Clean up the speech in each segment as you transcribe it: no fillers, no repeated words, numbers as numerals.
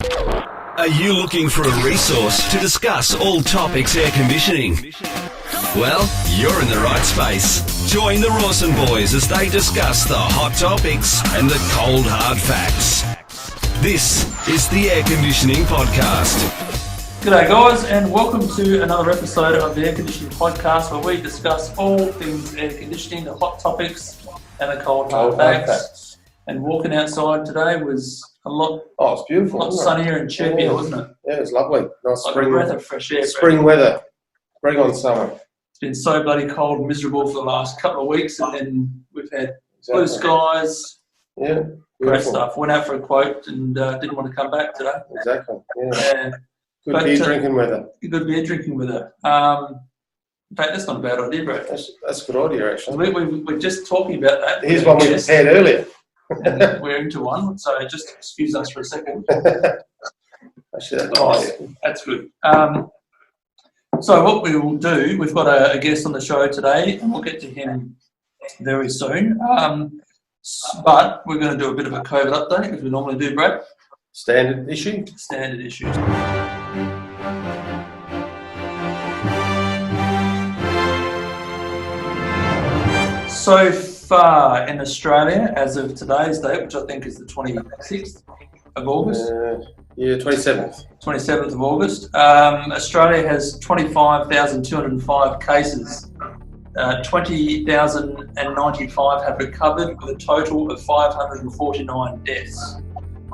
Are you looking for a resource to discuss all topics air conditioning? Well, you're in the right space. Join the Rawson boys as they discuss the hot topics and the cold hard facts. This is the Air Conditioning Podcast. G'day guys, and welcome to another episode of the Air Conditioning Podcast, where we discuss all things air conditioning, the hot topics and the cold hard facts. And walking outside today was a lot. Oh, it's beautiful. A lot sunnier and chirpier, wasn't it? Yeah, it was lovely. Nice like spring, a breath of fresh air. spring weather. Bring on summer. It's been so bloody cold and miserable for the last couple of weeks, and then we've had blue skies. Yeah, great stuff. Went out for a quote and didn't want to come back today. Exactly. Yeah. Good beer drinking weather. Good beer drinking weather. In fact, that's not a bad idea, bro. That's a good idea, actually. We're just talking about that. Here's one we prepared earlier. And we're into one, so just excuse us for a second. Actually, that's good. So what we will do, we've got a guest on the show today, and we'll get to him very soon. But we're going to do a bit of a COVID update, as we normally do, Brad. Standard issue? Standard issues. So far in Australia, as of today's date, which I think is the 26th of August. 27th. 27th of August. Australia has 25,205 cases. 20,095 have recovered, with a total of 549 deaths.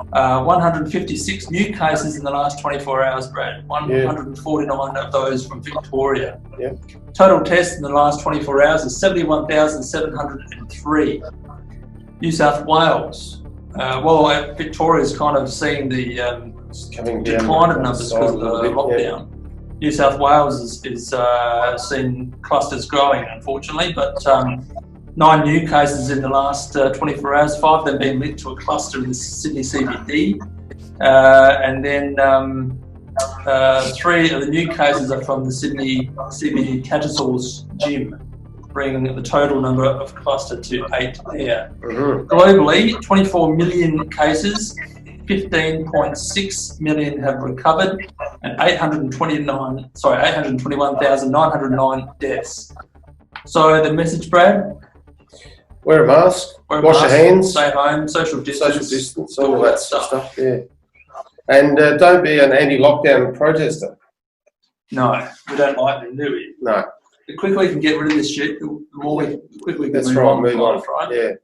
156 new cases in the last 24 hours, Brad. 149 of those from Victoria. Yeah. Total tests in the last 24 hours is 71,703. New South Wales. Victoria is kind of seeing the decline of numbers because of the lockdown. Yeah. New South Wales is seeing clusters growing, unfortunately, but 9 new cases in the last 24 hours, 5 of them being linked to a cluster in the Sydney CBD, and then 3 of the new cases are from the Sydney CBD Tattersalls gym, bringing the total number of cluster to 8 there. Mm-hmm. Globally, 24 million cases, 15.6 million have recovered, and 821,909 deaths. So the message, Brad? Wear a mask, wash your hands, stay home, social distance, all that stuff. Yeah. And don't be an anti-lockdown protester. No, we don't like them, do we? No. The quicker we can get rid of this shit, the quicker we can move on. Right? Yeah.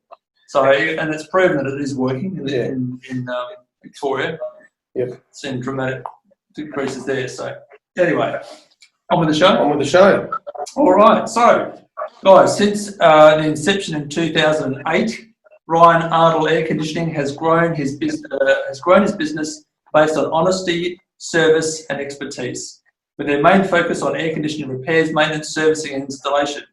So, and it's proven that it is working in Victoria. Yep. Seen dramatic decreases there. So, anyway, on with the show. All right. So, guys, since the inception in 2008, Ryan Ardill Air Conditioning has grown his business based on honesty, service, and expertise, with their main focus on air conditioning repairs, maintenance, servicing, and installation.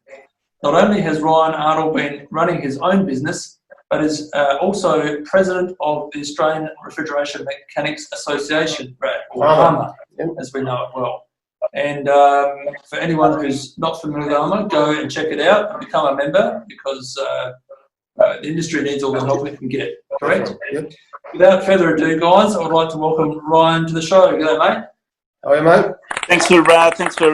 Not only has Ryan Ardill been running his own business, but is also president of the Australian Refrigeration Mechanics Association, or ARMA, as we know it well. And for anyone who's not familiar with ARMA, go and check it out and become a member, because the industry needs all the help it can get. Correct? Yep. Without further ado, guys, I would like to welcome Ryan to the show. G'day, mate. How are you, mate? Thanks for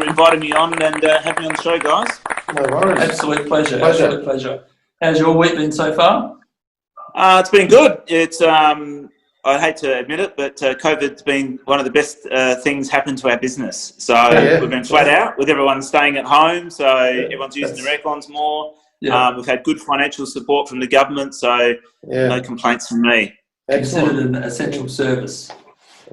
inviting me on and having me on the show, guys. No worries. Absolute pleasure. Absolute pleasure. How's your week been so far? It's been good. It's I hate to admit it, but COVID's been one of the best things happen to our business. So we've been flat out with everyone staying at home. So everyone's using their aircons more. Yeah. We've had good financial support from the government. So no complaints from me. Considered an essential service.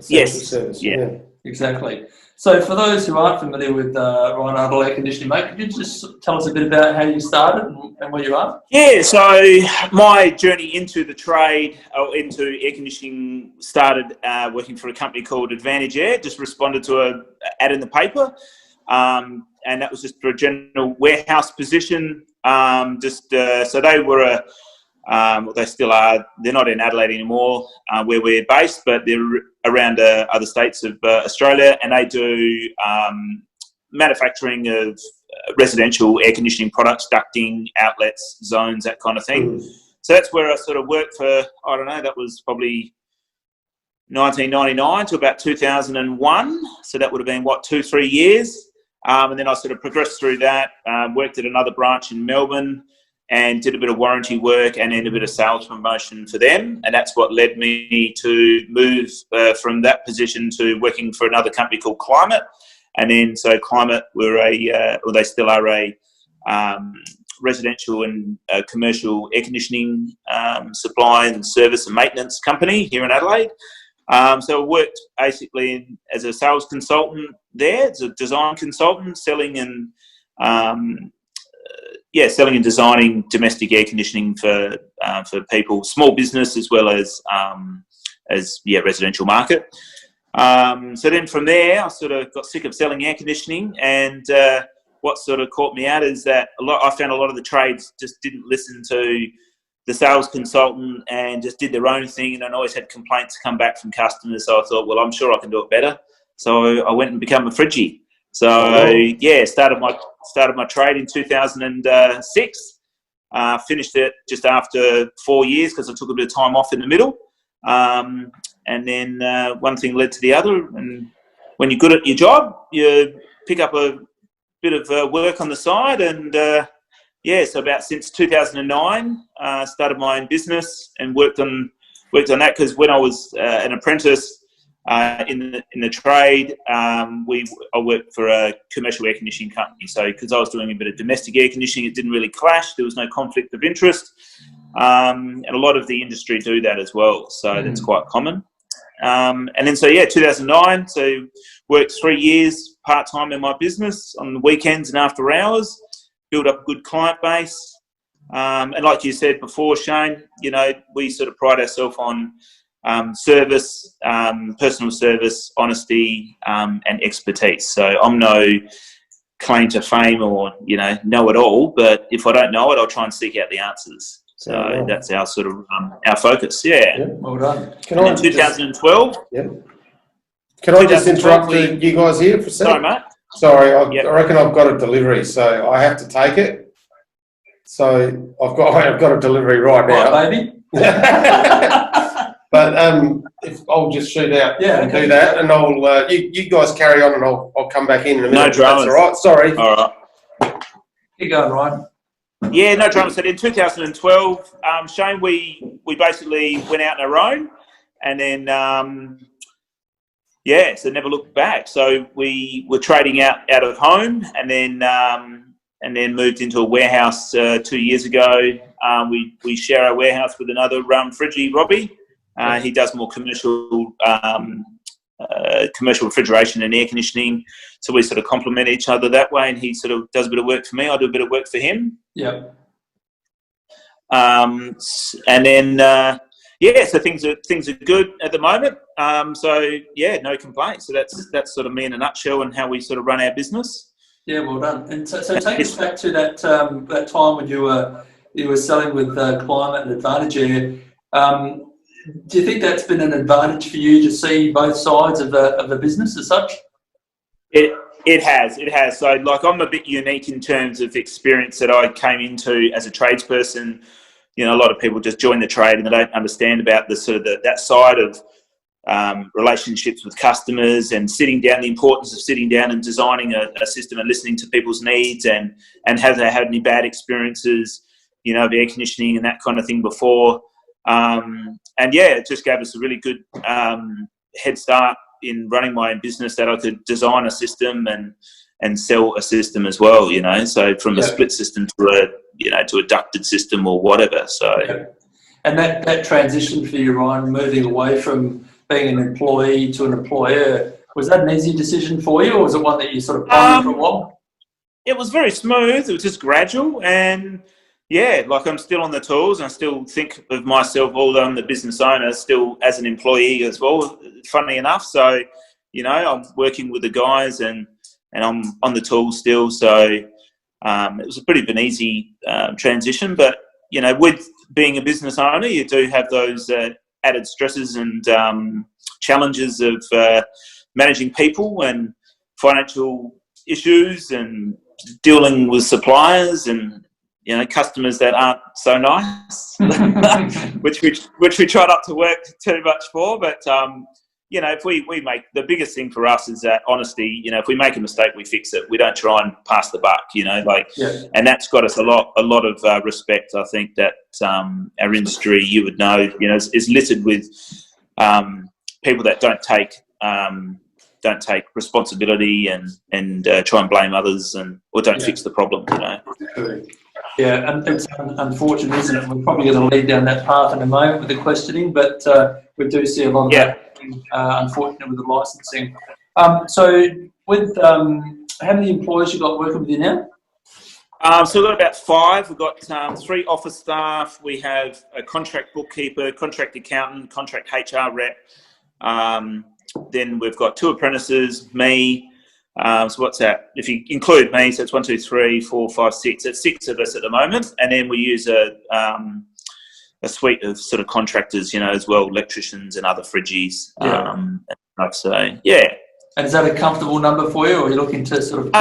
Service. Yeah. Exactly. So for those who aren't familiar with Ryan Ardill Air Conditioning, mate, could you just tell us a bit about how you started and where you are? Yeah, so my journey into the trade, or into air conditioning, started working for a company called Advantageous. Just responded to an ad in the paper, and that was just for a general warehouse position. So they were they still are. They're not in Adelaide anymore, where we're based, but they're around other states of Australia, and they do manufacturing of residential air conditioning products, ducting, outlets, zones, that kind of thing. So that's where I sort of worked for, I don't know, that was probably 1999 to about 2001. So that would have been, 2-3 years. And then I sort of progressed through that, worked at another branch in Melbourne and did a bit of warranty work and then a bit of sales promotion for them. And that's what led me to move from that position to working for another company called Climate. And then, so Climate were they still are a residential and commercial air conditioning supply and service and maintenance company here in Adelaide. So I worked basically as a sales consultant there, as a design consultant, selling and designing domestic air conditioning for people, small business as well as residential market. So then from there, I sort of got sick of selling air conditioning, and what sort of caught me out is that I found a lot of the trades just didn't listen to the sales consultant and just did their own thing, and I always had complaints come back from customers. So I thought, well, I'm sure I can do it better. So I went and became a fridgie. So started my trade in 2006. Finished it just after 4 years because I took a bit of time off in the middle. And then one thing led to the other. And when you're good at your job, you pick up a bit of work on the side. And so about since 2009, started my own business and worked on that, because when I was an apprentice in the trade, I worked for a commercial air conditioning company. So because I was doing a bit of domestic air conditioning, it didn't really clash. There was no conflict of interest. And a lot of the industry do that as well. So that's quite common. And then 2009, so worked 3 years part-time in my business on the weekends and after hours, build up a good client base. And like you said before, Shane, we sort of pride ourselves on service, personal service, honesty, and expertise. So I'm no claim to fame or, know it all, but if I don't know it, I'll try and seek out the answers. So that's our sort of, our focus. Yeah. Well done. In 2012. Yeah. Can I just interrupt you guys here for a second? Sorry, mate. Sorry, I reckon I've got a delivery, so I have to take it. So I've got a delivery right now. Right, baby. But if I'll just shoot out and do that, and I'll you guys carry on, and I'll come back in a minute. No dramas. That's all right. Sorry. All right. Keep going, Ryan. Yeah, no dramas. So in 2012, Shane, we basically went out on our own, and then so never looked back. So we were trading out of home, and then moved into a warehouse 2 years ago. We share our warehouse with another fridgie, Robbie. He does more commercial refrigeration and air conditioning. So we sort of complement each other that way, and he sort of does a bit of work for me. I do a bit of work for him. Yeah. And then so things are good at the moment. No complaints. So that's sort of me in a nutshell and how we sort of run our business. Yeah, well done. And so take us back to that time when you were selling with Climate and Advantage Air. Do you think that's been an advantage for you to see both sides of the business as such? It has. So, like, I'm a bit unique in terms of experience that I came into as a tradesperson. A lot of people just join the trade and they don't understand about the sort of that side of relationships with customers and the importance of sitting down and designing a system and listening to people's needs, and have they had any bad experiences, of air conditioning and that kind of thing before. It just gave us a really good head start in running my own business, that I could design a system and sell a system as well, so from a split system to a ducted system or whatever. So, and that transition for you, Ryan, moving away from being an employee to an employer, was that an easy decision for you, or was it one that you sort of pondered for a while? It was very smooth. It was just gradual, and I'm still on the tools, and I still think of myself, although I'm the business owner, still as an employee as well, funny enough. So, I'm working with the guys and I'm on the tools still. So it was a pretty easy transition. But, with being a business owner, you do have those added stresses and challenges of managing people and financial issues and dealing with suppliers and customers that aren't so nice, which we try not to work too much for. But you know, if we make, the biggest thing for us is that honesty. You know, if we make a mistake, we fix it. We don't try and pass the buck, you know, like, and that's got us a lot of respect. I think that our industry, you would know, you know, is littered with people that don't take responsibility and try and blame others or don't fix the problem, you know. Yeah, and it's unfortunate, isn't it? We're probably going to lead down that path in a moment with the questioning, but we do see a lot of that, unfortunately, with the licensing. So, with how many employees you got working with you now? So we've got about 5. We've got 3 office staff. We have a contract bookkeeper, contract accountant, contract HR rep. Then we've got 2 apprentices, me. So what's that? If you include me, so it's 1, 2, 3, 4, 5, 6. It's 6 of us at the moment, and then we use a suite of sort of contractors, you know, as well, electricians and other fridgies. So yeah. And is that a comfortable number for you, or are you looking to sort of?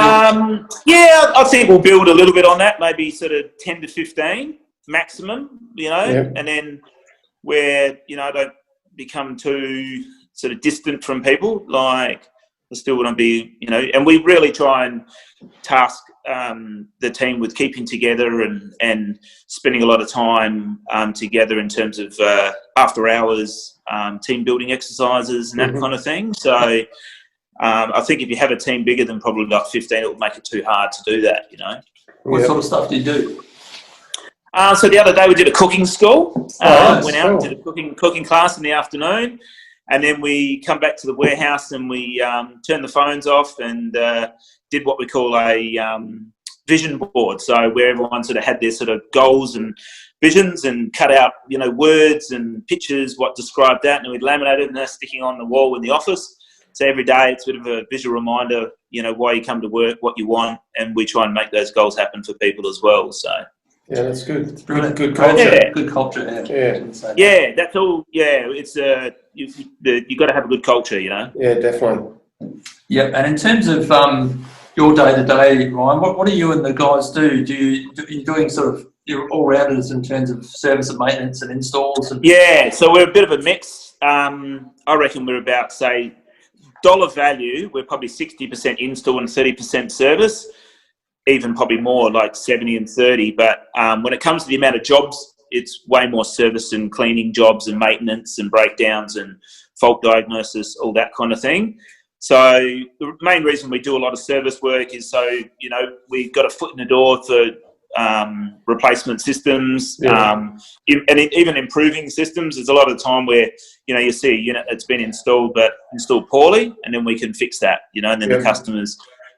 Yeah, I think we'll build a little bit on that, maybe sort of 10 to 15 maximum, you know, and then where, you know, I don't become too sort of distant from people, like. I still want to be, you know, and we really try and task the team with keeping together and spending a lot of time together in terms of after hours team building exercises and that kind of thing. So I think if you have a team bigger than probably like 15, it would make it too hard to do that, you know. What sort of stuff do you do? So the other day we did a cooking school. Went out and did a cooking class in the afternoon. And then we come back to the warehouse and we turned the phones off and did what we call a vision board. So where everyone sort of had their sort of goals and visions and cut out, you know, words and pictures, what described that. And we'd laminate it and they're sticking on the wall in the office. So every day it's a bit of a visual reminder, you know, why you come to work, what you want. And we try and make those goals happen for people as well. So. Yeah, that's good. It's brilliant. Good culture. Yeah. Good culture. Yeah, that's all. Yeah, it's you got to have a good culture, you know. Yeah, definitely. Yeah, and in terms of your day to day, Ryan, what do you and the guys do? You're doing sort of you're all rounders in terms of service and maintenance and installs? Yeah, so we're a bit of a mix. I reckon we're about, say, dollar value. We're probably 60% install and 30% service. Even probably more, like 70 and 30. But when it comes to the amount of jobs, it's way more service and cleaning jobs and maintenance and breakdowns and fault diagnosis, all that kind of thing. So the main reason we do a lot of service work is so, you know, we've got a foot in the door for replacement systems and even improving systems. There's a lot of time where, you know, you see a unit that's been installed but installed poorly, and then we can fix that, you know, and then the customers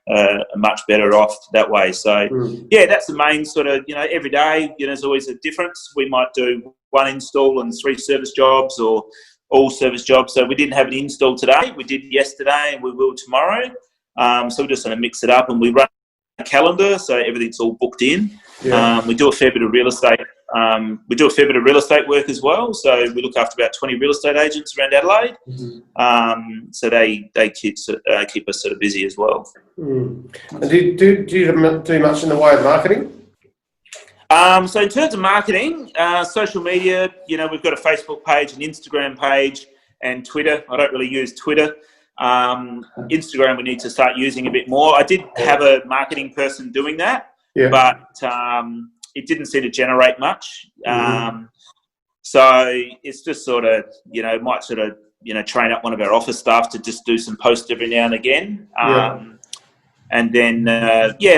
are much better off that way. So yeah, that's the main sort of, you know, every day, you know, there's always a difference. We might do 1 install and 3 service jobs or all service jobs. So we didn't have an install today. We did yesterday and we will tomorrow. So we're just going to mix it up, and we run a calendar, so everything's all booked in. We do a fair bit of real estate. We do a fair bit of real estate work as well. So we look after about 20 real estate agents around Adelaide. So they keep us sort of busy as well. And do you do much in the way of marketing? So in terms of marketing, social media, you know, we've got a Facebook page, an Instagram page, and Twitter. I don't really use Twitter. Instagram we need to start using a bit more. I did have a marketing person doing that, but it didn't seem to generate much. So it's just sort of, you know, might sort of, you know, train up one of our office staff to just do some posts every now and again. And then,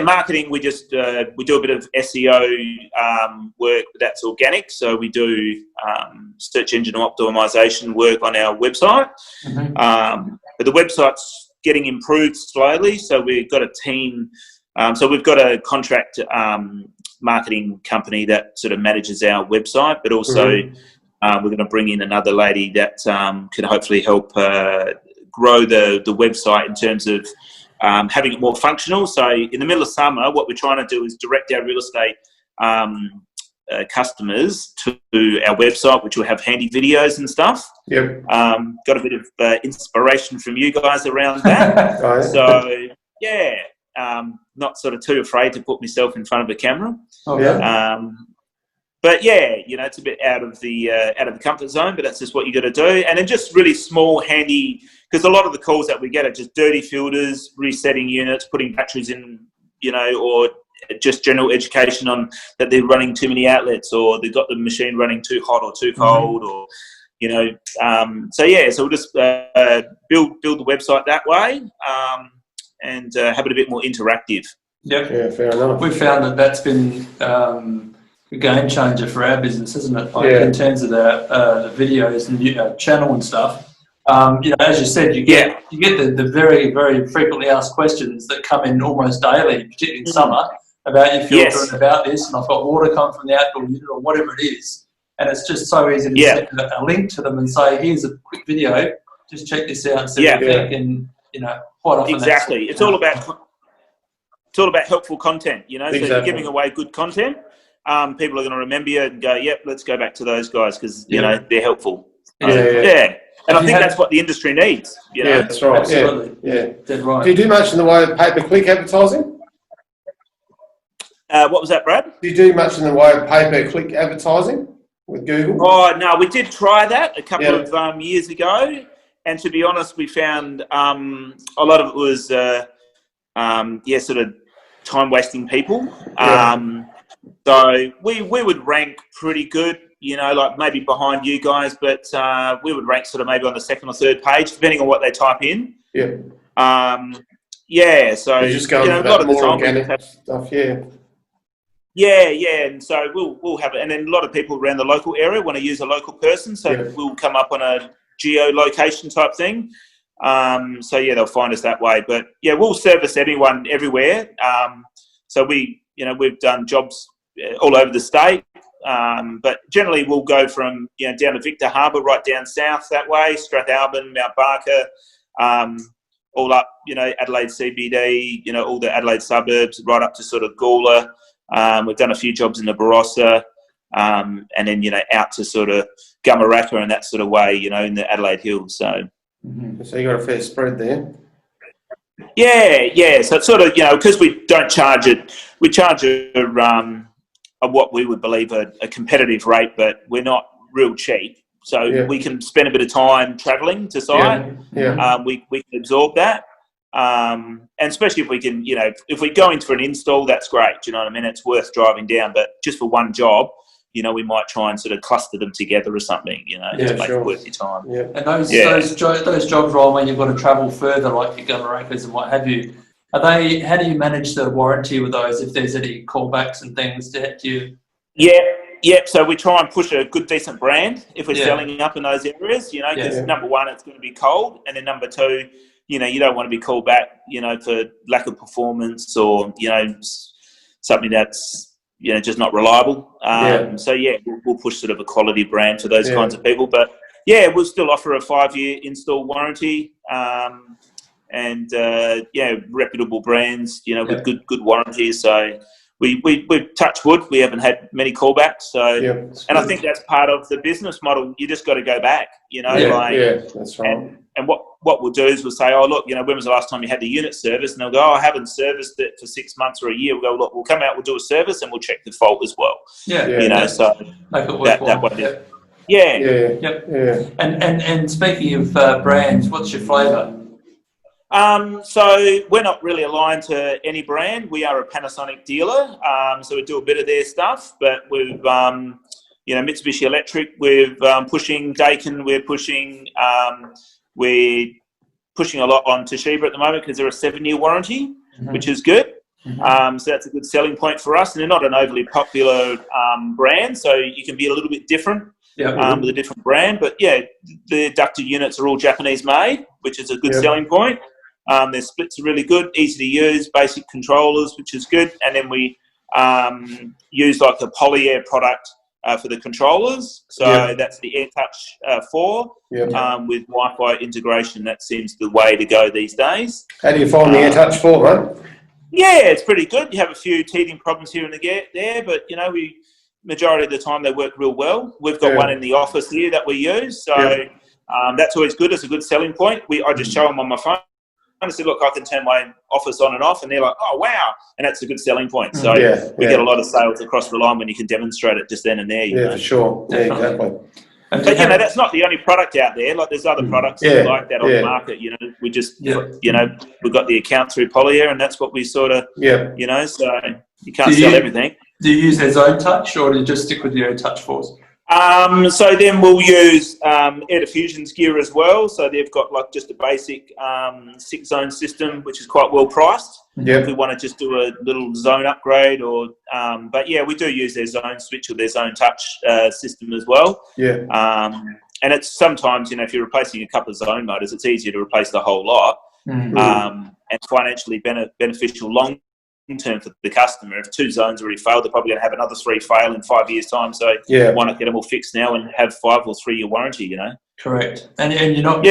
marketing, we just, we do a bit of SEO work, but that's organic. So we do search engine optimization work on our website. But the website's getting improved slowly. So we've got a team. So we've got a contract marketing company that sort of manages our website, but also we're going to bring in another lady that can hopefully help grow the website in terms of having it more functional. So in the middle of summer, what we're trying to do is direct our real estate customers to our website, which will have handy videos and stuff. Got a bit of inspiration from you guys around that. So yeah, not sort of too afraid to put myself in front of a camera. but yeah, it's a bit out of the comfort zone, but that's just what you got to do. And then just really small, handy, because a lot of the calls that we get are just dirty filters, resetting units, putting batteries in, or just general education on that they're running too many outlets, or they've got the machine running too hot or too cold, or so we'll just build the website that way, and have it a bit more interactive. Yep. Yeah, fair enough. We've found that's been a game changer for our business, isn't it? In terms of the videos and channel and stuff. As you said, you get the very, very frequently asked questions that come in almost daily, particularly in summer, about your filter and about this, and I've got water coming from the outdoor unit or whatever it is. And it's just so easy to send a link to them and say, here's a quick video, just check this out and see what you think. And, quite often it's all about helpful content, So if you're giving away good content, people are going to remember you and go, yep, let's go back to those guys because, they're helpful. And I think that's what the industry needs. Yeah, that's right. Absolutely. Yeah. Dead right. Do you do much in the way of pay-per-click advertising? What was that, Brad? Do you do much in the way of pay-per-click advertising with Google? Oh, no, we did try that a couple of years ago. And to be honest, we found a lot of it was, sort of time-wasting people. So we would rank pretty good, like maybe behind you guys, but we would rank sort of maybe on the second or third page, depending on what they type in. Yeah. So you're just going for that more organic stuff, and so we'll have it, and then a lot of people around the local area want to use a local person, so we'll come up on a geolocation type thing. They'll find us that way, but we'll service anyone everywhere. So we've done jobs all over the state, but generally we'll go from down to Victor Harbour, right down south that way, Strathalbyn, Mount Barker, all up Adelaide CBD, all the Adelaide suburbs, right up to sort of Gawler. We've done a few jobs in the Barossa, and then out to sort of Gumeracha and that sort of way, in the Adelaide Hills. So you got a fair spread there. Yeah. So it's sort of, because we don't charge it, we charge what we would believe a competitive rate, but we're not real cheap. So we can spend a bit of time travelling to site. We can absorb that. And especially if we can, if we go into an install, that's great. Do you know what I mean? It's worth driving down, but just for one job, we might try and sort of cluster them together or something, to make it worth your time. Yeah. And those jobs, Ryan, when you've got to travel further, like your Gumerachas and what have you, how do you manage the warranty with those if there's any callbacks and things? Do you? Yeah. So we try and push a good, decent brand if we're selling up in those areas, because number one, it's going to be cold, and then number two, you don't want to be called back, for lack of performance or, something that's, just not reliable. We'll push sort of a quality brand to those kinds of people. But, we'll still offer a 5-year install warranty and reputable brands, with good warranties. So we've touched wood. We haven't had many callbacks. So, and I think that's part of the business model. You just got to go back, that's right. And what we'll do is we'll say, oh, look, when was the last time you had the unit serviced? And they'll go, oh, I haven't serviced it for 6 months or a year. We'll go, look, we'll come out, we'll do a service, and we'll check the fault as well. So make it worthwhile. And speaking of brands, what's your flavour? So we're not really aligned to any brand. We are a Panasonic dealer, so we do a bit of their stuff, but we've, Mitsubishi Electric, we're pushing daikin, we're pushing a lot on Toshiba at the moment because they're a 7-year warranty, which is good. So that's a good selling point for us, and they're not an overly popular brand, so you can be a little bit different with a different brand. But the ducted units are all Japanese made, which is a good selling point. Their splits are really good, easy to use, basic controllers, which is good. And then we use like a Polyair product for the controllers. So that's the AirTouch 4 with Wi-Fi integration. That seems the way to go these days. How do you find the AirTouch 4, mate? Yeah, it's pretty good. You have a few teething problems here and there, but we majority of the time they work real well. We've got one in the office here that we use, so that's always good. It's a good selling point. I just show them on my phone. of said, look, I can turn my office on and off, and they're like, oh, wow. And that's a good selling point. So we get a lot of sales across the line when you can demonstrate it just then and there. You know? For sure. Yeah, exactly. But, you know, that's not the only product out there. Like, there's other products like that on the market, you know. We just, you know, we've got the account through Polyair, and that's what we sort of, you know, so you can't sell everything. Do you use their zone touch, or do you just stick with your touch force? So then we'll use Air Diffusion's gear as well. So they've got like just a basic 6-zone system, which is quite well priced. If we want to just do a little zone upgrade, or but yeah, we do use their zone switch or their zone touch system as well. And it's sometimes, you know, if you're replacing a couple of zone motors, it's easier to replace the whole lot, and financially beneficial long term for the customer. If 2 zones already failed, they're probably going to have another 3 fail in 5 years' time. So why not get them all fixed now and have 5 or 3 year warranty? You know. Correct. And you're not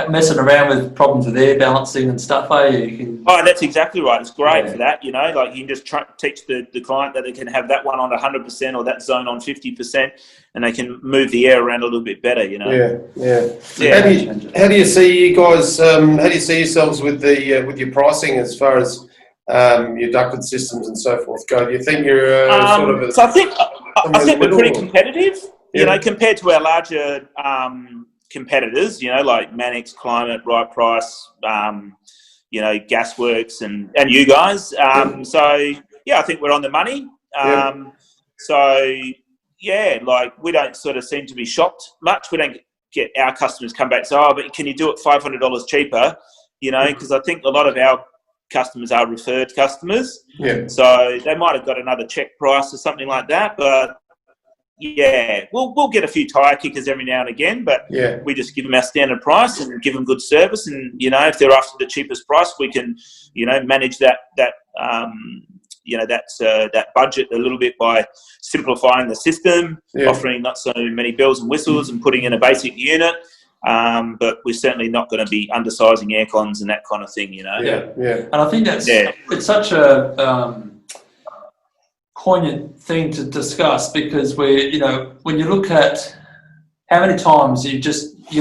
messing around with problems with air balancing and stuff, are you? You can... Oh, that's exactly right. It's great for that. You know, like you can just teach the client that they can have that one on 100% or that zone on 50%, and they can move the air around a little bit better. You know. How do you see you guys? How do you see yourselves with the with your pricing as far as your ducted systems and so forth go? Do you think you're sort of? So I think we're pretty competitive. You know, compared to our larger competitors, you know, like Manix, Climate, Right Price, you know, Gasworks and you guys. So, yeah, I think we're on the money. So, yeah, like we don't sort of seem to be shocked much. We don't get our customers come back and say, oh, but can you do it $500 cheaper? You know, because I think a lot of our customers are referred customers. So they might have got another check price or something like that, but yeah, we'll get a few tyre kickers every now and again, but we just give them our standard price and give them good service. And you know, if they're after the cheapest price, we can, you know, manage that you know, that budget a little bit by simplifying the system, offering not so many bells and whistles, and putting in a basic unit. But we're certainly not going to be undersizing air cons and that kind of thing, you know. And I think that's it's such a poignant thing to discuss, because we're, you know, when you look at how many times you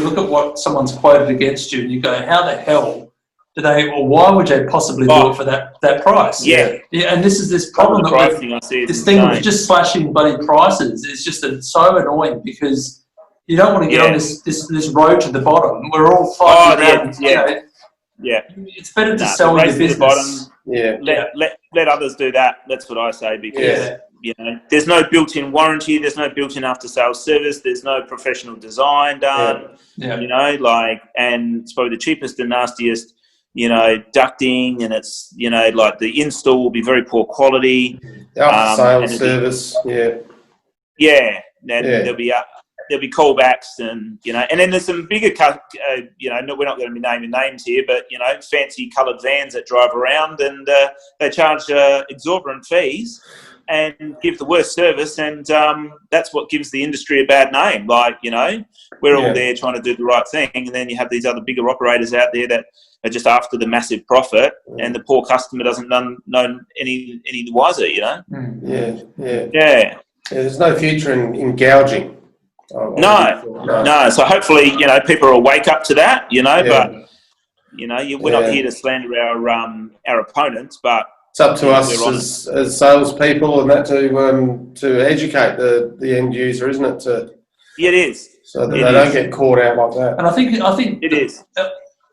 look at what someone's quoted against you and you go, how the hell do they, or why would they possibly do it for that price? And this problem this thing of just slashing bloody prices is just so annoying, because you don't want to get on this road to the bottom. We're all fighting around. You know, it's better to sell your business. Let others do that. That's what I say, because you know, there's no built-in warranty, there's no built-in after-sales service, there's no professional design done. You know, like, and it's probably the cheapest and nastiest, you know, ducting, and it's, you know, like the install will be very poor quality. After-sales service, there'll be callbacks, and you know, and then there's some bigger, you know, we're not going to be naming names here, but you know, fancy coloured vans that drive around, and they charge exorbitant fees and give the worst service, and that's what gives the industry a bad name. Like, you know, we're all there trying to do the right thing, and then you have these other bigger operators out there that are just after the massive profit, and the poor customer doesn't know any wiser. You know. There's no future in gouging. No. So hopefully, you know, people will wake up to that, you know, but, you know, we're not here to slander our opponents, but it's up to us as salespeople and that to educate the end user, isn't it? It is. So that they don't get caught out like that. And I think it is.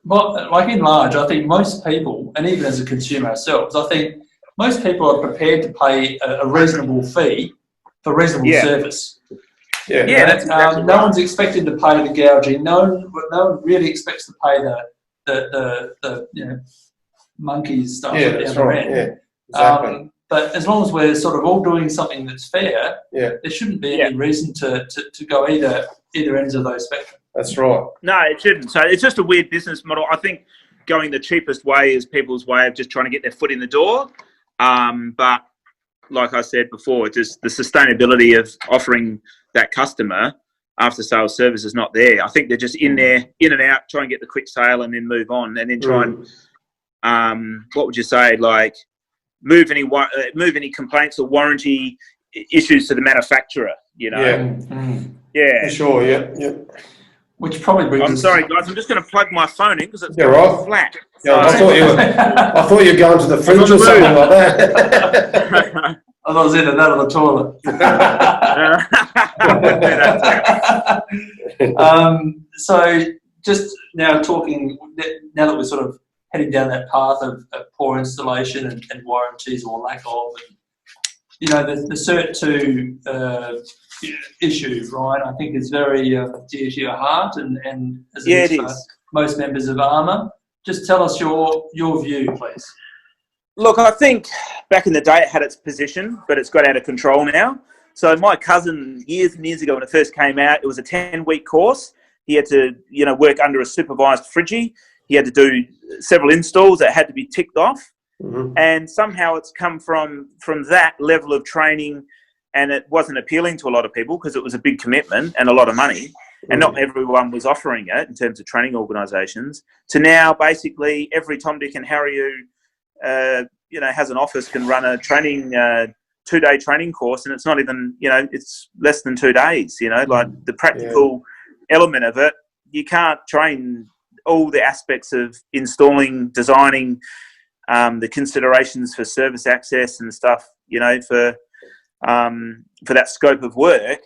Well, like in large, I think most people, and even as a consumer ourselves, I think most people are prepared to pay a reasonable fee for reasonable service. That's exactly no one's expected to pay the gouging. No one really expects to pay the you know, monkeys stuff down the end. Exactly. But as long as we're sort of all doing something that's fair, there shouldn't be any reason to go either ends of those spectrum. That's right. No, it shouldn't. So it's just a weird business model. I think going the cheapest way is people's way of just trying to get their foot in the door. But like I said before, just the sustainability of offering that customer after sales service is not there. I think they're just in there, in and out, try and get the quick sale and then move on, and then try and what would you say, like move any complaints or warranty issues to the manufacturer, you know. For sure. Which probably brings I'm sorry, guys. I'm just going to plug my phone in because it's right. flat. Yeah, I thought you were going to the fridge or something like that. I was in and out of the toilet. So just now talking, now that we're sort of heading down that path of poor installation and warranties or lack of, and, you know, the Cert 2 issue, Ryan, I think is very dear to your heart and as it is for most members of ARMA. Just tell us your view, please. Look, I think back in the day it had its position, but it's got out of control now. So my cousin, years and years ago when it first came out, it was a 10-week course. He had to, you know, work under a supervised fridgie. He had to do several installs that had to be ticked off. Mm-hmm. And somehow it's come from that level of training, and it wasn't appealing to a lot of people because it was a big commitment and a lot of money. And not everyone was offering it in terms of training organisations, to now basically every Tom, Dick and Harry who you know, has an office can run a training 2-day training course, and it's not even, you know, it's less than 2 days. You know, like the practical element of it, you can't train all the aspects of installing, designing, the considerations for service access and stuff. You know, for that scope of work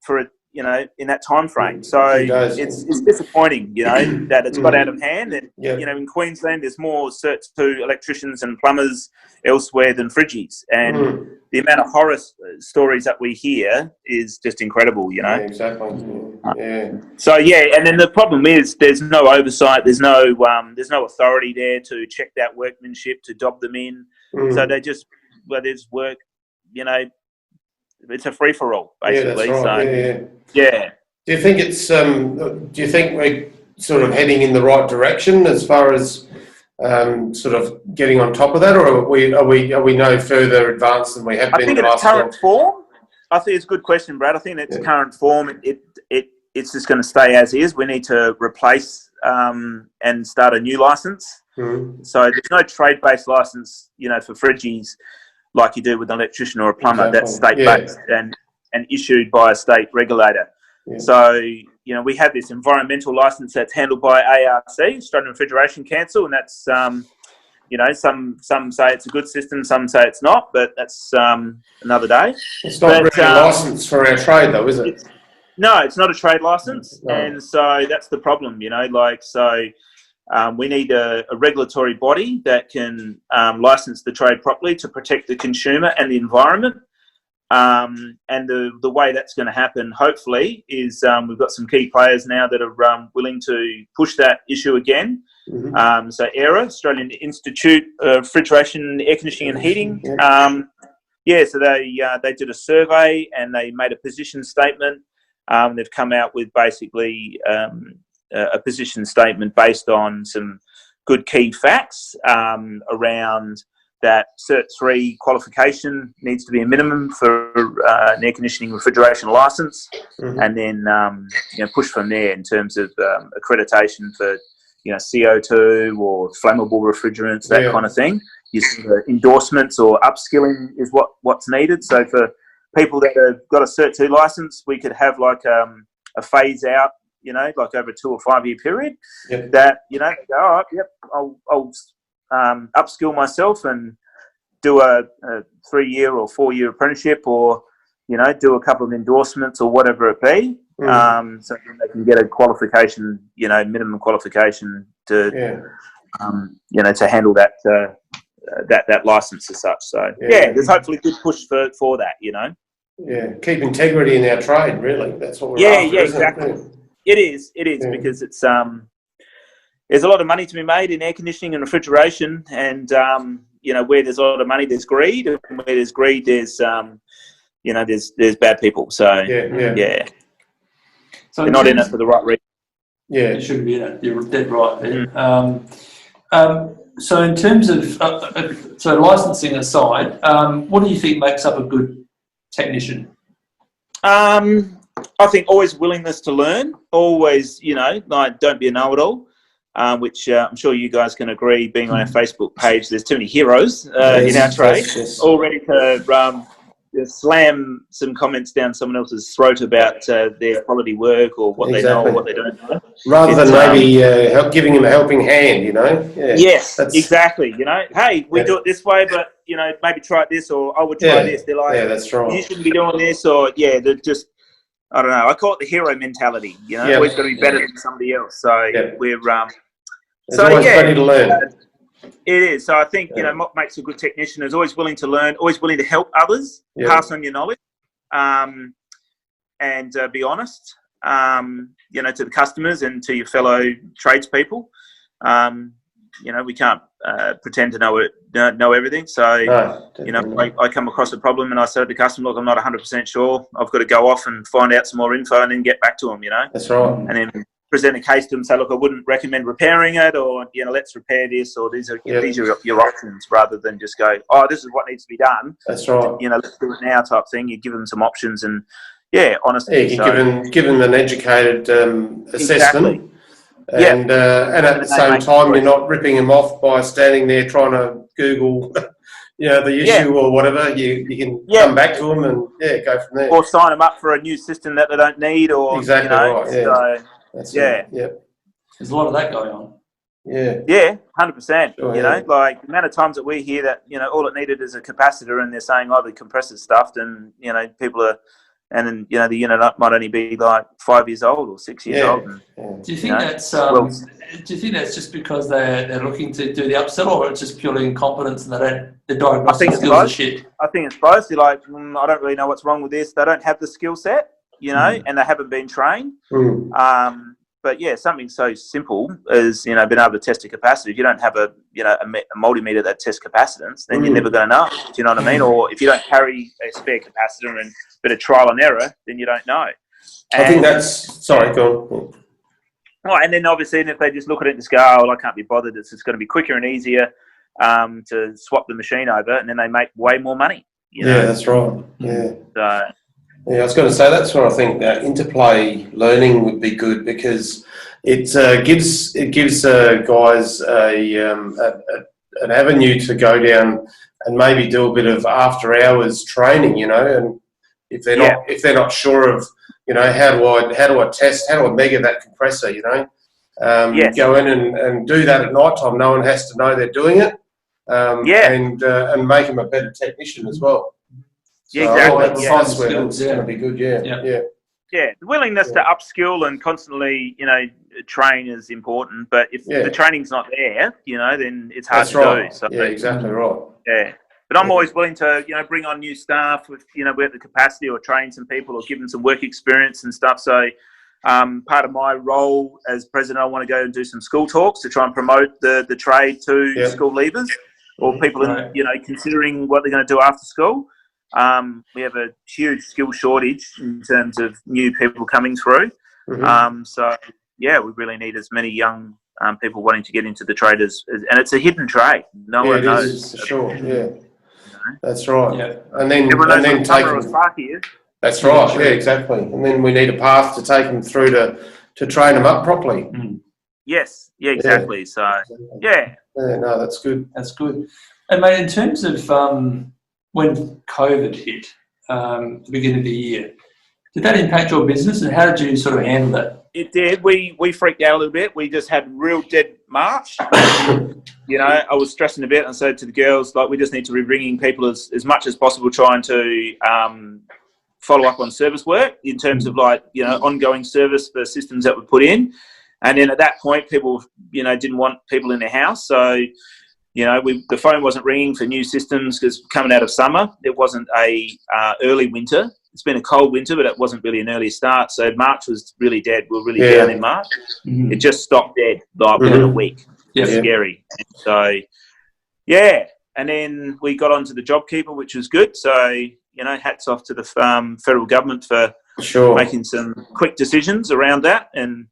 for it, you know, in that time frame. So it's disappointing, you know, that it's got out of hand. And, you know, in Queensland, there's more Cert 2 electricians and plumbers elsewhere than fridgies. And the amount of horror stories that we hear is just incredible, you know. Yeah, exactly. Yeah. So, yeah, and then the problem is there's no oversight. There's no authority there to check that workmanship, to dob them in. So they just, well, there's work, you know, it's a free for all, basically. Yeah, that's right. So, yeah. Do you think it's? Do you think we're sort of heading in the right direction as far as sort of getting on top of that, or are we no further advanced than we have been? I think in its current form, I think it's a good question, Brad. I think in its current form, it's just going to stay as is. We need to replace and start a new license. So there's no trade-based license, you know, for fridgies, like you do with an electrician or a plumber. That's state-based and issued by a state regulator. So, you know, we have this environmental license that's handled by ARC, Australian Refrigeration Council, and that's, you know, some say it's a good system, some say it's not, but that's another day. It's not really a license for our trade, though, is it? No, it's not a trade license, and so that's the problem, you know, like, so... we need a regulatory body that can license the trade properly to protect the consumer and the environment. And the way that's going to happen, hopefully, is we've got some key players now that are willing to push that issue again. So ARA, Australian Institute of Refrigeration, Air Conditioning and Heating. So they did a survey and they made a position statement. They've come out with basically... a position statement based on some good key facts around that Cert 3 qualification needs to be a minimum for an air conditioning refrigeration license, and then you know, push from there in terms of accreditation for, you know, CO2 or flammable refrigerants, that kind of thing. Endorsements or upskilling is what's needed. So for people that have got a Cert 2 license, we could have like a phase out, you know, like over a 2 or 5 year period, that, you know, go, all right, I'll upskill myself and do a 3-year or 4-year apprenticeship, or, you know, do a couple of endorsements or whatever it be, so they can get a qualification, you know, minimum qualification to, you know, to handle that that license as such. So there's hopefully good push for that, you know. Yeah, keep integrity in our trade, really. That's what we're after, exactly. It is because it's there's a lot of money to be made in air conditioning and refrigeration, and you know, where there's a lot of money, there's greed, and where there's greed, there's you know, there's bad people. So so they're not in it for the right reason. Yeah, you shouldn't be in it. You're dead right there. So in terms of so licensing aside, what do you think makes up a good technician? I think always willingness to learn, always, you know, like, don't be a know-it-all, which I'm sure you guys can agree, being on our Facebook page, there's too many heroes in our trade, all ready to slam some comments down someone else's throat about their quality work or what they know or what they don't know. Rather than maybe giving them a helping hand, Yeah. Yes, exactly. Hey, we do it this way, but, maybe try it this, or I would try this. They're like, that's right. You shouldn't be doing this, or, they're just, I don't know. I call it the hero mentality, always got to be better than somebody else. So we're, It's always ready to learn. It is. So I think, what makes a good technician is always willing to learn, always willing to help others, pass on your knowledge, and be honest, to the customers and to your fellow tradespeople. We can't pretend to know everything. So, I come across a problem and I say to the customer, look, I'm not 100% sure. I've got to go off and find out some more info and then get back to them, That's right. And then present a case to them, say, look, I wouldn't recommend repairing it, or, let's repair this, or these are your options, rather than just go, oh, this is what needs to be done. That's right. Let's do it now type thing. You give them some options and, honestly. Give them an educated assessment. Exactly. And at the same time, you're not ripping them off by standing there trying to Google, the issue or whatever. You can come back to them and go from there. Or sign them up for a new system that they don't need, or exactly right. So, that's there's a lot of that going on. 100%. Like the amount of times that we hear that all it needed is a capacitor, and they're saying, oh, the compressor's stuffed, and people are. And then, the unit might only be like 5 years old or 6 years old. And, do you think that's just because they're looking to do the upsell, or it's just purely incompetence and the diagnostic skills are shit? I think it's both. They're like, I don't really know what's wrong with this. They don't have the skill set, and they haven't been trained. But something so simple as being able to test a capacitor. If you don't have a multimeter that tests capacitance, then you're never going to know. Do you know what I mean? Or if you don't carry a spare capacitor and a bit of trial and error, then you don't know. I think that's go on. Well, and then obviously, if they just look at it and just go, "Oh, I can't be bothered. It's just going to be quicker and easier to swap the machine over," and then they make way more money. That's right. Yeah. So. Yeah, I was going to say that's where I think that interplay learning would be good, because it gives guys an avenue to go down and maybe do a bit of after hours training, and if they're not sure of how do I test, how do I mega that compressor, go in and do that at night time. No one has to know they're doing it, and make them a better technician as well. So exactly. That's going to be good. Yeah. The willingness to upskill and constantly, train is important. But if the training's not there, then it's hard to do. So, exactly right. Yeah. But I'm always willing to, bring on new staff with, we have the capacity, or train some people, or give them some work experience and stuff. So part of my role as president, I want to go and do some school talks to try and promote the trade to school leavers, or people considering what they're going to do after school. We have a huge skill shortage in terms of new people coming through. So we really need as many young people wanting to get into the trade and it's a hidden trade. No one knows. Sure. Yeah. That's right. Yeah. And then take them. That's right. Yeah, exactly. And then we need a path to take them through to train them up properly. Yes. Yeah. Exactly. So yeah. No, that's good. That's good. And mate, in terms of when COVID hit the beginning of the year, did that impact your business, and how did you sort of handle that? It did. We freaked out a little bit. We just had real dead March. I was stressing a bit, and so to the girls, like, we just need to be bringing people as much as possible, trying to follow up on service work in terms of ongoing service for systems that were put in. And then at that point, people didn't want people in their house, so the phone wasn't ringing for new systems, because coming out of summer, it wasn't a early winter. It's been a cold winter, but it wasn't really an early start. So March was really dead. We were really down in March. It just stopped dead within a week. It's scary. And so, and then we got onto the JobKeeper, which was good. So, hats off to the federal government for making some quick decisions around that. And,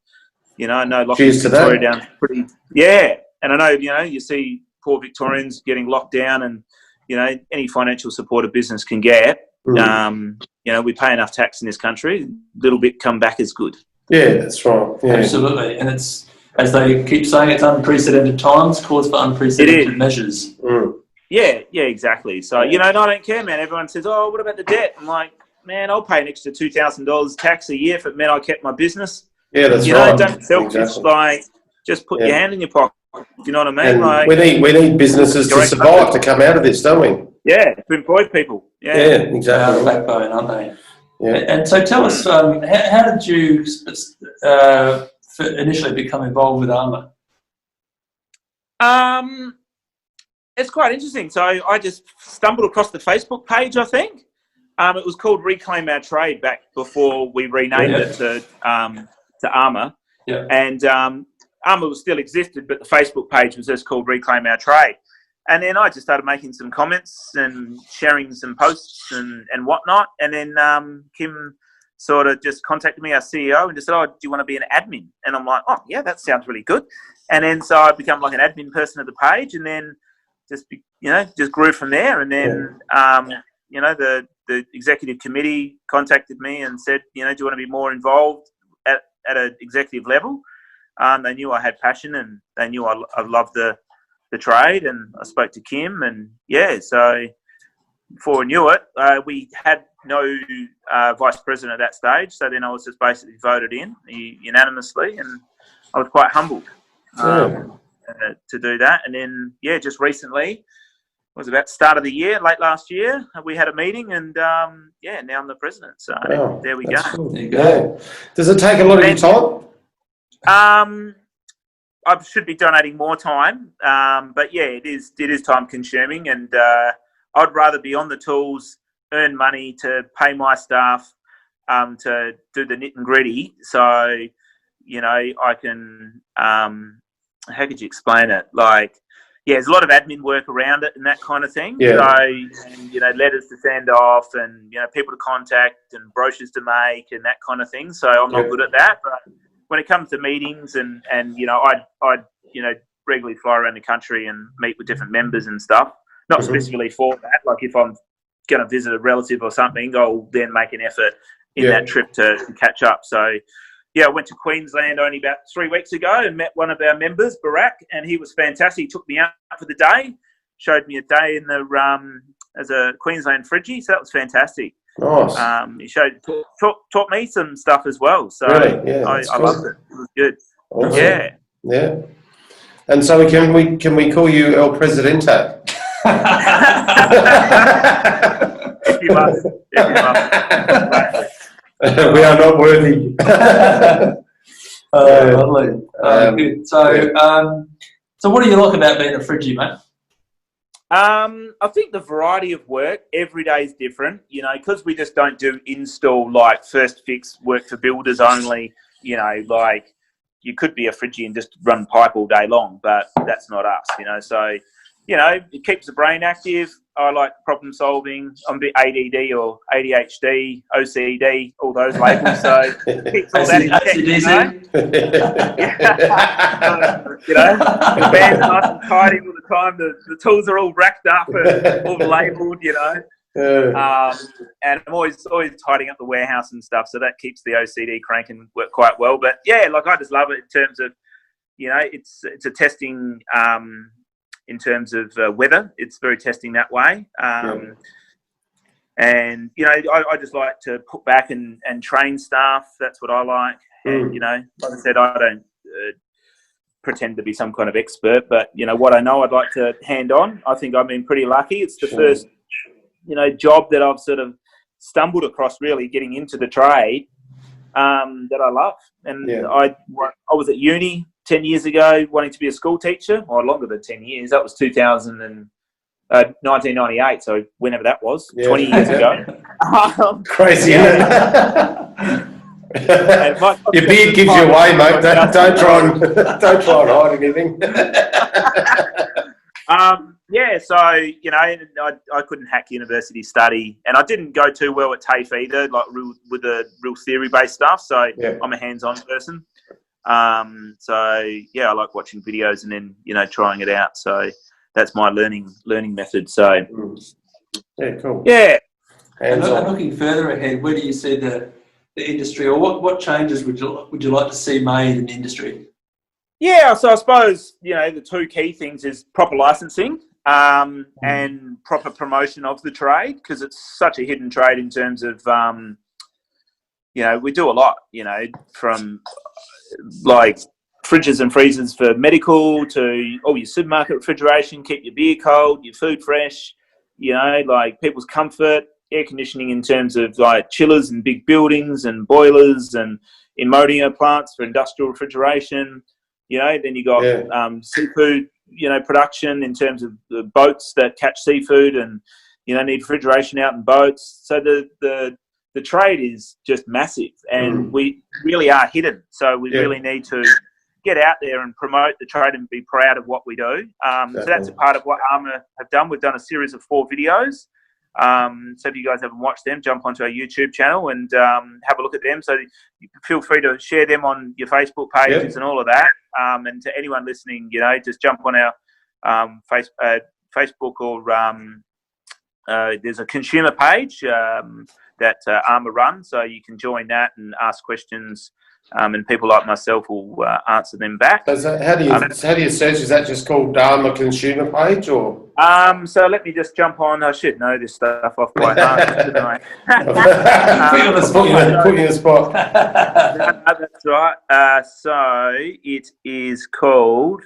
I know Locky's Victoria down pretty... Yeah. And I know, you see poor Victorians getting locked down, and, any financial support a business can get. We pay enough tax in this country. A little bit come back is good. Yeah, that's right. Yeah. Absolutely. And it's, as they keep saying, it's unprecedented times, calls for unprecedented measures. Yeah, exactly. So, and I don't care, man. Everyone says, oh, what about the debt? I'm like, man, I'll pay an extra $2,000 tax a year if it meant I kept my business. Yeah, that's right. Don't selfish, exactly. Just put your hand in your pocket. Do you know what I mean? And we need businesses to survive, to come out of this, don't we? Yeah, to employ people. Yeah, exactly. Backbone, aren't they? Yeah. And so tell us, how did you initially become involved with ARMA? It's quite interesting. So I just stumbled across the Facebook page, I think. It was called Reclaim Our Trade back before we renamed it to ARMA. Yeah. And ARMA still existed, but the Facebook page was just called Reclaim Our Trade. And then I just started making some comments and sharing some posts and whatnot. And then Kim sort of just contacted me, our CEO, and just said, oh, do you want to be an admin? And I'm like, oh, yeah, that sounds really good. And then so I become like an admin person of the page, and then just grew from there. And then, the executive committee contacted me and said, do you want to be more involved at an executive level? They knew I had passion, and they knew I loved the trade, and I spoke to Kim, and so before we knew it, we had no vice president at that stage. So then I was just basically voted in unanimously, and I was quite humbled to do that. And then, just recently, it was about the start of the year, late last year, we had a meeting, and now I'm the president. So there we go. Cool. There you go. Does it take a lot of your time? I should be donating more time, but it is time consuming, and I'd rather be on the tools, earn money to pay my staff, to do the nit and gritty. So, I can, how could you explain it? Like, there's a lot of admin work around it and that kind of thing. Yeah. So, and, letters to send off, and, people to contact, and brochures to make, and that kind of thing. So I'm not good at that, but when it comes to meetings and I'd regularly fly around the country and meet with different members and stuff, not specifically for that. Like if I'm going to visit a relative or something, I'll then make an effort in that trip to catch up. So, I went to Queensland only about 3 weeks ago and met one of our members, BARAAC, and he was fantastic. He took me out for the day, showed me a day in the as a Queensland fridgie, so that was fantastic. Nice. He taught me some stuff as well. So really? I loved it. It was good. Awesome. Yeah. And so can we call you El Presidente? If you must. We are not worthy. Lovely. Good. So what do you like about being a fridgie, mate? I think the variety of work every day is different, because we just don't do install like first fix work for builders only, like you could be a fridgie and just run pipe all day long, but that's not us, so, it keeps the brain active. I like problem solving. I'm a bit ADD or ADHD, OCD, all those labels, so it keeps all that in check, the band's nice and tidy all the time. The tools are all racked up and all labelled, and I'm always tidying up the warehouse and stuff, so that keeps the OCD cranking work quite well. But I just love it in terms of, it's a testing, in terms of weather. It's very testing that way. And, I just like to put back and train staff. That's what I like. And, like I said, I don't pretend to be some kind of expert, but, what I know I'd like to hand on. I think I've been pretty lucky. It's the first, job that I've sort of stumbled across, really getting into the trade, that I love. And I was at uni 10 years ago wanting to be a school teacher, or longer than 10 years. That was 1998, so whenever that was, 20 years ago. Crazy, isn't it? Your beard gives you away, mate. Don't try and hide anything. So, I couldn't hack university study, and I didn't go too well at TAFE either, like with the real theory-based stuff, so I'm a hands-on person. I like watching videos and then, trying it out. So that's my learning method. So, cool. Yeah. And looking further ahead, where do you see the industry, or what changes would you like to see made in the industry? Yeah, so I suppose, the two key things is proper licensing. and proper promotion of the trade, because it's such a hidden trade in terms of, we do a lot, from like fridges and freezers for medical to all your supermarket refrigeration, keep your beer cold, your food fresh, like people's comfort, air conditioning in terms of like chillers and big buildings and boilers and ammonia plants for industrial refrigeration. Then you got seafood, production in terms of the boats that catch seafood and, need refrigeration out in boats. So the trade is just massive, and we really are hidden. So we really need to get out there and promote the trade and be proud of what we do. So that's a part of what ARMA have done. We've done a series of 4 videos. So if you guys haven't watched them, jump onto our YouTube channel and have a look at them. So you feel free to share them on your Facebook pages and all of that. And to anyone listening, just jump on our Facebook or there's a consumer page that ARMA run, so you can join that and ask questions. And people like myself will answer them back. So how do you search? Is that just called ARMA consumer page, or? So let me just jump on. I should know this stuff off by heart, shouldn't I? Put you on the spot. No, that's right. So it is called.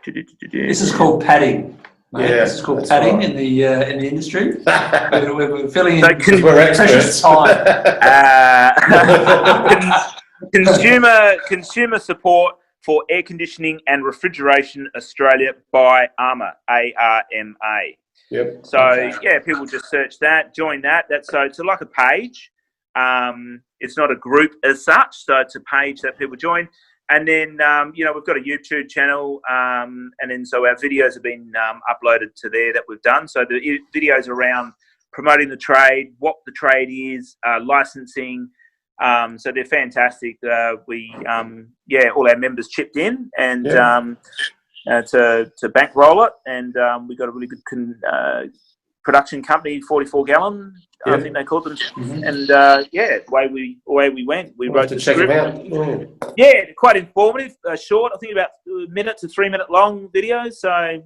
This is called padding. Mate. Yeah, this is called padding in the industry. We're filling in we're precious time. Consumer support for air conditioning and refrigeration Australia by ARMA, ARMA. Yep. So people just search that, join that. It's like a page. It's not a group as such, so it's a page that people join. And then, we've got a YouTube channel, and then so our videos have been uploaded to there that we've done. So the videos around promoting the trade, what the trade is, licensing. So they're fantastic. All our members chipped in and to bankroll it, and we got a really good production company, 44 Gallon. I think they called them, and away we went. We wrote the script. Yeah, quite informative, short. I think about 1 minute to 3 minute long videos. So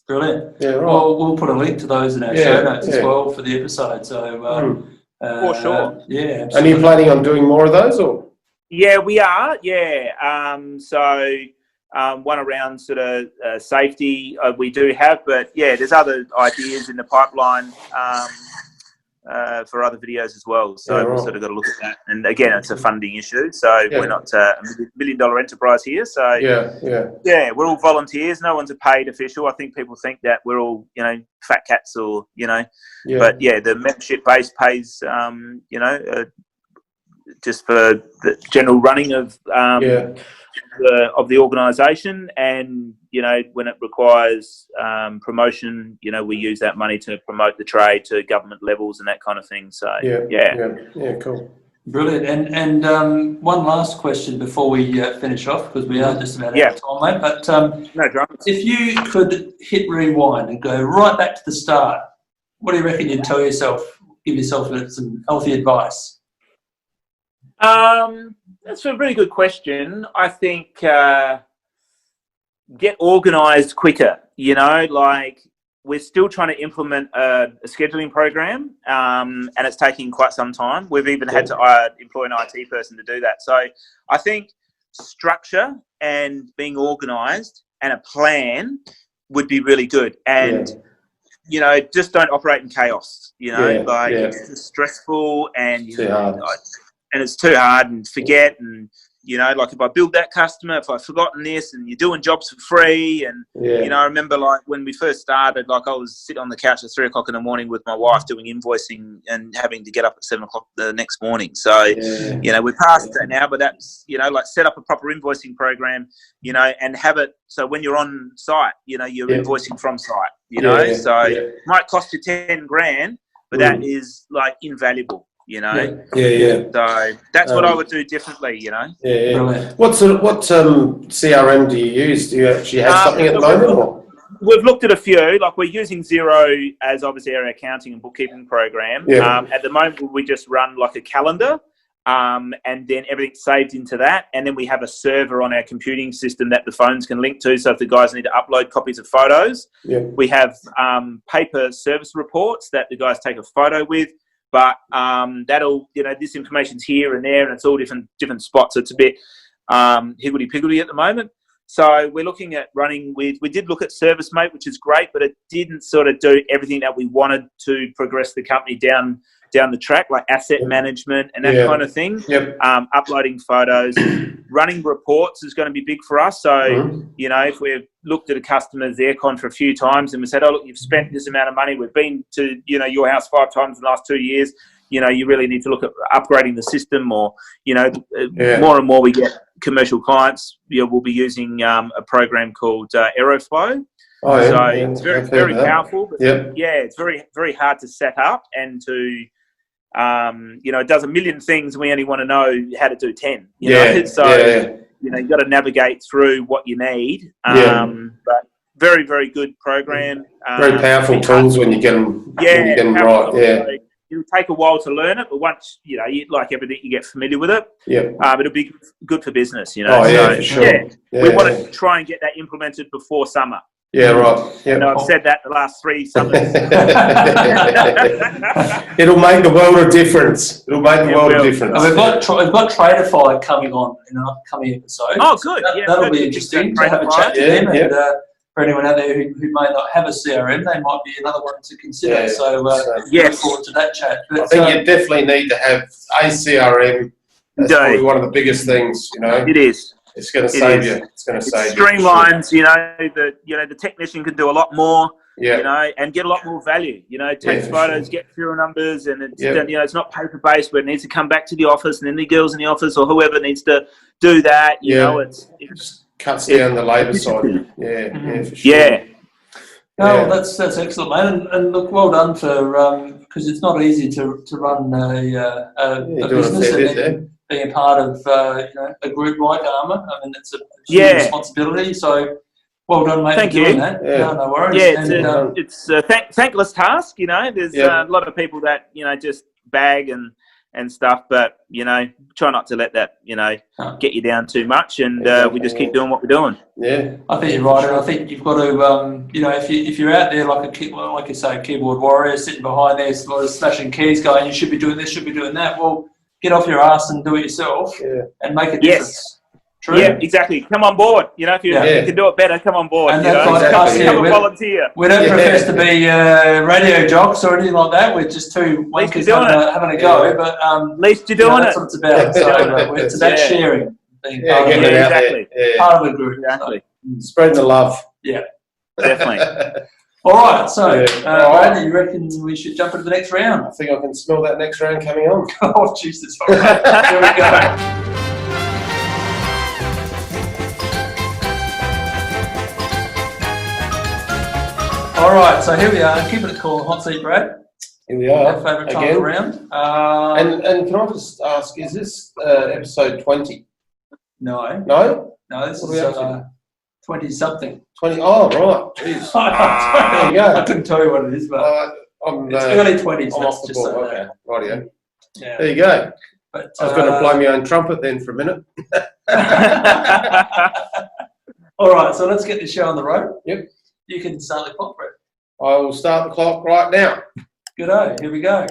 brilliant. Yeah, right. Well, we'll put a link to those in our show notes as well for the episode. So for sure. Yeah. Absolutely. And are you planning on doing more of those, or? Yeah, we are. Yeah. One around sort of safety we do have, but there's other ideas in the pipeline for other videos as well. So we've sort of got to look at that. And again, it's a funding issue. So we're not a $1 million enterprise here. So we're all volunteers. No one's a paid official. I think people think that we're all, fat cats or, but the membership base pays, just for the general running of the organisation, and when it requires promotion, we use that money to promote the trade to government levels and that kind of thing. So cool, brilliant. And one last question before we finish off, because we are just about out of time, mate. But no dramas. If you could hit rewind and go right back to the start, what do you reckon you'd tell yourself? Give yourself some healthy advice. That's a really good question. I think get organised quicker. Like we're still trying to implement a scheduling program, and it's taking quite some time. We've even had to employ an IT person to do that. So I think structure and being organised and a plan would be really good. And just don't operate in chaos. It's just stressful and and it's too hard and forget, and like if I build that customer, if I've forgotten this, and you're doing jobs for free, and I remember like when we first started, like I was sitting on the couch at 3 o'clock in the morning with my wife doing invoicing and having to get up at 7 o'clock the next morning. So we're past that now, but that's like set up a proper invoicing program, and have it so when you're on site, you're invoicing from site, so it might cost you 10 grand, but that is like invaluable. So that's what I would do differently. What CRM do you use? Do you actually have something at the moment? Or? We've looked at a few. Like we're using Xero as obviously our accounting and bookkeeping program. At the moment, we just run like a calendar. and then everything's saved into that. And then we have a server on our computing system that the phones can link to. So if the guys need to upload copies of photos, we have paper service reports that the guys take a photo with. But that'll, this information's here and there, and it's all different spots. So it's a bit higgledy-piggledy at the moment. So we're looking at running we did look at ServiceMate, which is great, but it didn't sort of do everything that we wanted to progress the company down the track, like asset management and that kind of thing. Uploading photos, running reports is going to be big for us. So, if we've looked at a customer's aircon for a few times and we said, oh, look, you've spent this amount of money. We've been to, your house 5 times in the last 2 years. You really need to look at upgrading the system, or, more and more we get commercial clients, we'll be using a program called Aeroflow. It's very powerful. But it's very, very hard to set up and to, it does a million things. And we only want to know how to do 10, So, you've got to navigate through what you need. But very, very good program. Very powerful tools when you get them, right. It'll take a while to learn it, but once, like everything, you get familiar with it. It'll be good for business, for sure. We want to try and get that implemented before summer. Right. I've said that the last 3 summers. It'll make the world of difference. It'll make the world of difference. And we've got Traderfy coming on in an upcoming episode. Oh, good. That'll be interesting to have a chat to them. And for anyone out there who may not have a CRM, they might be another one to consider. So look forward to that chat. But, I think you definitely need to have a CRM. That's probably one of the biggest things. It is. It's going to save you. It's going to save you. Streamlines, the technician can do a lot more, and get a lot more value. Takes photos, get serial numbers, and it's it's not paper based where it needs to come back to the office, and then the girls in the office or whoever needs to do that. It just cuts down the labour side. For sure. No, that's excellent, man. And look, well done for because it's not easy to run a business and being a part of a group like ARMA. I mean, it's a huge responsibility. So well done, mate. Thank for doing that. No worries. It's a thankless task. There's a lot of people that just bag and stuff, but try not to let that get you down too much, and we just keep doing what we're doing. I think you're right, and I think you've got to if you're out there like you say, a keyboard warrior sitting behind there smashing keys going, you should be doing this, should be doing that. Well, get off your ass and do it yourself and make a difference. True. Yeah, exactly. Come on board. If you can do it better, come on board. And that's like us here. Become a volunteer. We don't profess to be radio jocks or anything like that. We're just two wankers having a go. But at least you're doing it. That's what it's about. So it's about sharing. Being part of exactly. Part of a group. Exactly. Spread the love. Yeah. Definitely. All right. So, Brad, you reckon we should jump into the next round? I think I can smell that next round coming on. Oh, Jesus. All right. Here we go. All right, so here we are. Keeping it cool, hot seat, Brad. Here we are. Our favourite time of the round. And can I just ask, is this episode 20? No. No? No, this is 20-something. 20? Oh, right. Jeez. There you go. I couldn't tell you what it is, but it's early 20s. I'm off the ball. Okay, rightio. Yeah. There you go. But, I was going to blow my own trumpet then for a minute. All right, so let's get this show on the road. Yep. You can start the clock, Brett. I will start the clock right now. Good-o, here we go.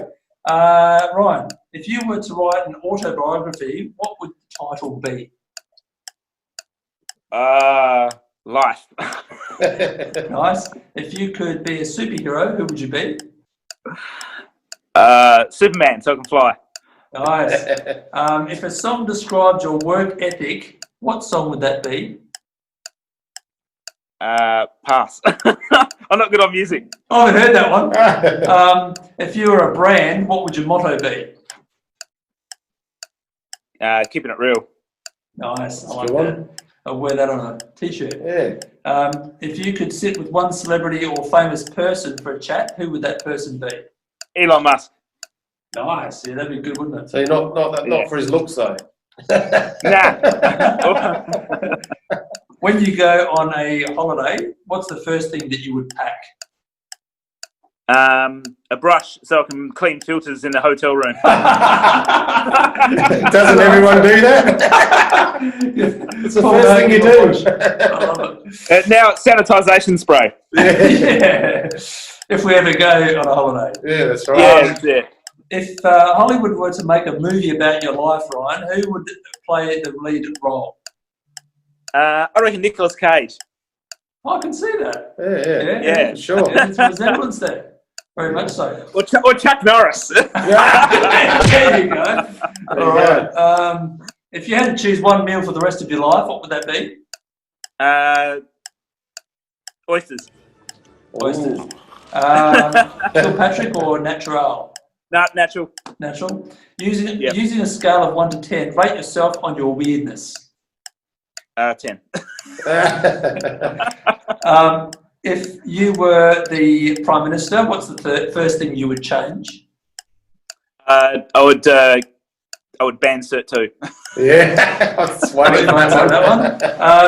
Ryan, if you were to write an autobiography, what would the title be? Life. Nice. If you could be a superhero, who would you be? Superman, so I can fly. Nice. If a song described your work ethic, what song would that be? Pass. I'm not good on music. Oh, I heard that one. If you were a brand, what would your motto be? Keeping it real. Nice. I like that. I'll wear that on a t-shirt. Yeah. If you could sit with one celebrity or famous person for a chat, who would that person be? Elon Musk. Nice. Yeah, that'd be good, wouldn't it? So not for his looks though. Nah. When you go on a holiday, what's the first thing that you would pack? A brush so I can clean filters in the hotel room. Doesn't everyone do that? It's the first thing you do. Now it's sanitisation spray. Yeah. If we ever go on a holiday. Yeah, that's right. Yeah, that's it. If Hollywood were to make a movie about your life, Ryan, who would play the lead role? I reckon Nicolas Cage. I can see that. Yeah, sure. Yeah, there's a resemblance there. Very much so. Or Chuck Norris. There you go. All right. If you had to choose one meal for the rest of your life, what would that be? Oysters. Oysters. Patrick or natural? No, natural. Natural. Using a scale of 1 to 10, rate yourself on your weirdness. 10. If you were the Prime Minister, what's the first thing you would change? I would ban Cert 2. Yeah, I was waiting for that one.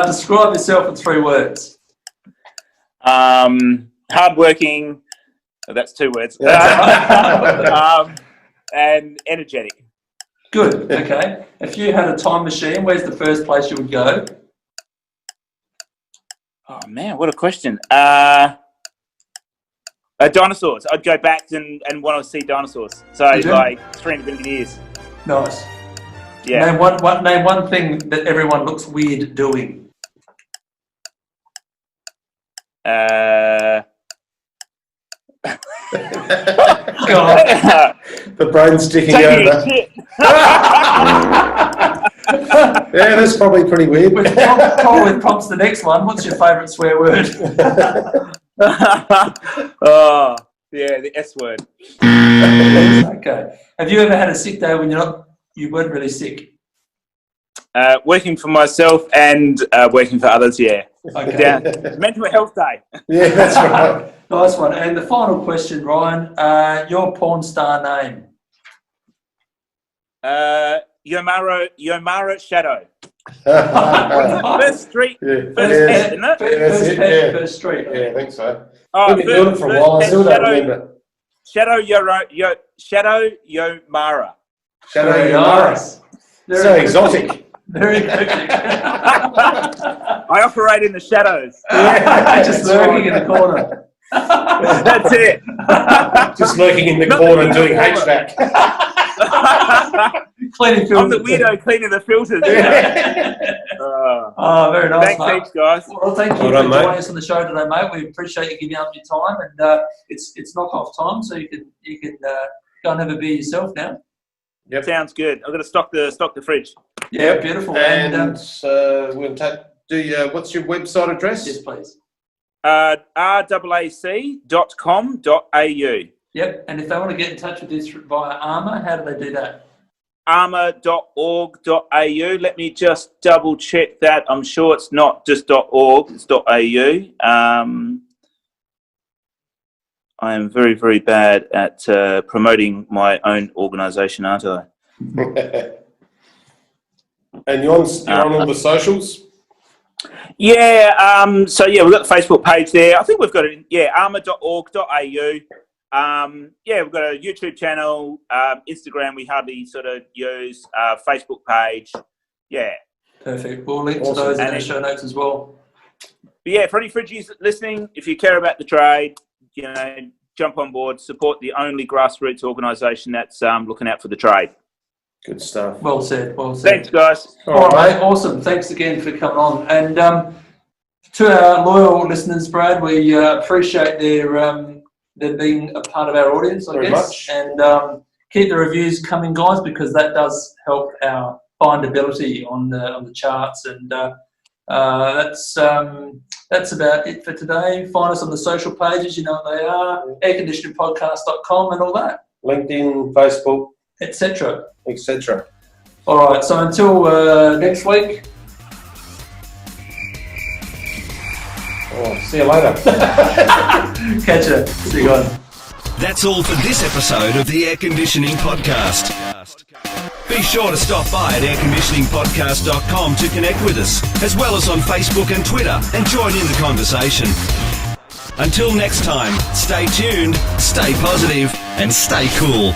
Describe yourself in 3 words. Hardworking. Oh, that's 2 words. And energetic. Good. Okay. If you had a time machine, where's the first place you would go? Oh man, what a question. Dinosaurs. I'd go back and want to see dinosaurs. So like 300 million years. Nice. Yeah. Name one thing that everyone looks weird doing. The brain's sticking over. Yeah, that's probably pretty weird. Which probably prompts the next one. What's your favourite swear word? Oh, yeah, the S word. Okay. Have you ever had a sick day when you weren't really sick? Working for myself and working for others, yeah. Okay. Mental health day. Yeah, that's right. Nice one. And the final question, Ryan, your porn star name? Yomara Shadow. First street. Yeah. First pet, isn't it? First street. Yeah, I think so. Oh, We've been doing it for a while. I still don't remember. Shadow Yomara. Shadow Very Yomara. nice. So exotic. Very good. I operate in the shadows. Just lurking in the corner. That's it. Just lurking in the corner doing HVAC. Cleaning filters. I'm the weirdo cleaning the filters. Oh, very nice. Thanks, mate. heaps, guys. Well, thank you for joining us on the show today, mate. We appreciate you giving up your time, and it's knock-off time, so you can go and have a beer yourself now. Yep. Sounds good. I've got to stock the fridge. Yeah, beautiful. And we'll what's your website address? Yes, please. raac.com.au. Yep, and if they want to get in touch with this via ARMA, how do they do that? arma.org.au. Let me just double check that. I'm sure it's not just .org, it's .au. I am very, very bad at promoting my own organisation, aren't I? And you're on all the socials? Yeah, we've got the Facebook page there. I think we've got it, arma.org.au. We've got a YouTube channel, Instagram we hardly sort of use, Facebook page. Yeah. Perfect. We'll link to those in the show notes as well. But yeah, for any fridgies listening, if you care about the trade, jump on board, support the only grassroots organisation that's looking out for the trade. Good stuff. Well said. Thanks, guys. All right, mate. Awesome. Thanks again for coming on. And to our loyal listeners, Brad, we appreciate their being a part of our audience, I guess. And keep the reviews coming, guys, because that does help our findability on the charts. And that's about it for today. Find us on the social pages, you know what they are, airconditioningpodcast.com and all that. LinkedIn, Facebook, etc. All right, so until next week. See you later. Catch you. See you guys. That's all for this episode of the Air Conditioning Podcast. Be sure to stop by at airconditioningpodcast.com to connect with us, as well as on Facebook and Twitter, and join in the conversation. Until next time, stay tuned, stay positive, and stay cool.